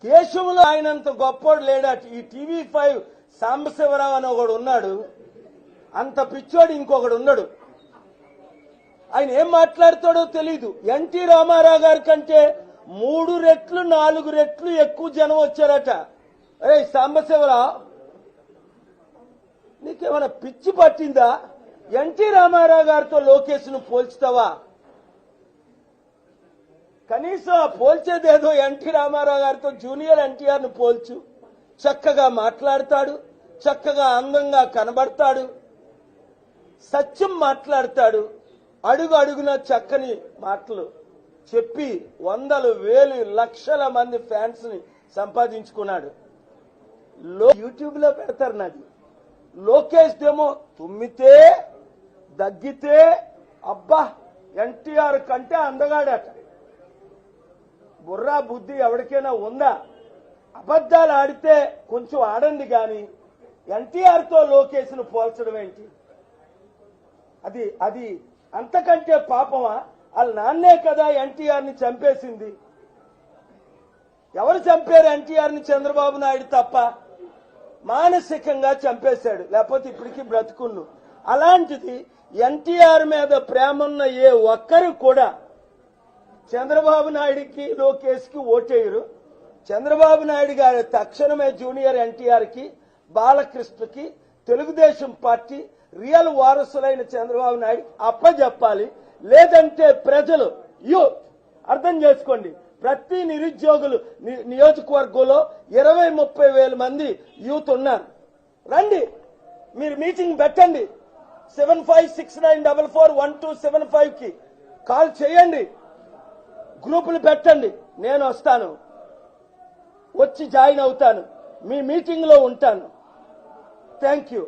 దేశంలో ఆయనంత గొప్పోడు లేడట. ఈ TV5 సాంబశివరావు అని ఒకడు ఉన్నాడు, అంత పిచ్చోడు ఇంకొకడు ఉన్నాడు. ఆయన ఏం మాట్లాడతాడో తెలీదు. ఎన్టీ రామారావు గారి కంటే 3 రెట్లు 4 రెట్లు ఎక్కువ జనం వచ్చారట. అరే సాంబశివరావు, నీకేమైనా పిచ్చి పట్టిందా? ఎన్టీ రామారావు గారితో లోకేష్ను పోల్చుతావా? కనీసం ఆ పోల్చేదేదో ఎన్టీ రామారావు గారితో జూనియర్ ఎన్టీఆర్ను పోల్చు. చక్కగా మాట్లాడతాడు, చక్కగా అందంగా కనబడతాడు, సత్యం మాట్లాడతాడు, అడుగు అడుగున చక్కని మాటలు చెప్పి వందలు వేలు లక్షల మంది ఫ్యాన్స్ ని సంపాదించుకున్నాడు. యూట్యూబ్ లో పెడతారు. నాది లోకేష్ దేమో తుమ్మితే దగ్గితే అబ్బా ఎన్టీఆర్ కంటే అందగాడట. బుర్రా బుద్ధి ఎవరికైనా ఉందా? అబద్ధాలు ఆడితే కొంచెం ఆడండి గాని ఎన్టీఆర్ తో లోకేష్ ను పోల్చడం ఏంటి? అది అంతకంటే పాపమా? వాళ్ళ నాన్నే కదా ఎన్టీఆర్ ని చంపేసింది. ఎవరు చంపారు ఎన్టీఆర్ ని? చంద్రబాబు నాయుడు తప్ప. మానసికంగా చంపేశాడు, లేకపోతే ఇప్పటికీ బ్రతుకున్ను. అలాంటిది ఎన్టీఆర్ మీద ప్రేమన్న ఏ ఒక్కరు కూడా చంద్రబాబు నాయుడికి లోకేష్ కి ఓటేయరు. చంద్రబాబు నాయుడు గారి తక్షణమే జూనియర్ ఎన్టీఆర్ కి బాలకృష్ణకి తెలుగుదేశం పార్టీ రియల్ వారసులైన చంద్రబాబు నాయుడు అప్పజెప్పాలి. లేదంటే ప్రజలు అర్థం చేసుకోండి, ప్రతి నిరుద్యోగులు నియోజకవర్గంలో 20-30 వేల మంది యూత్ ఉన్నారు. రండి, మీరు మీటింగ్ పెట్టండి. 7569441275 కి కాల్ చేయండి, గ్రూపులు పెట్టండి. నేను వస్తాను, వచ్చి జాయిన్ అవుతాను, మీ మీటింగ్ లో ఉంటాను. Thank you.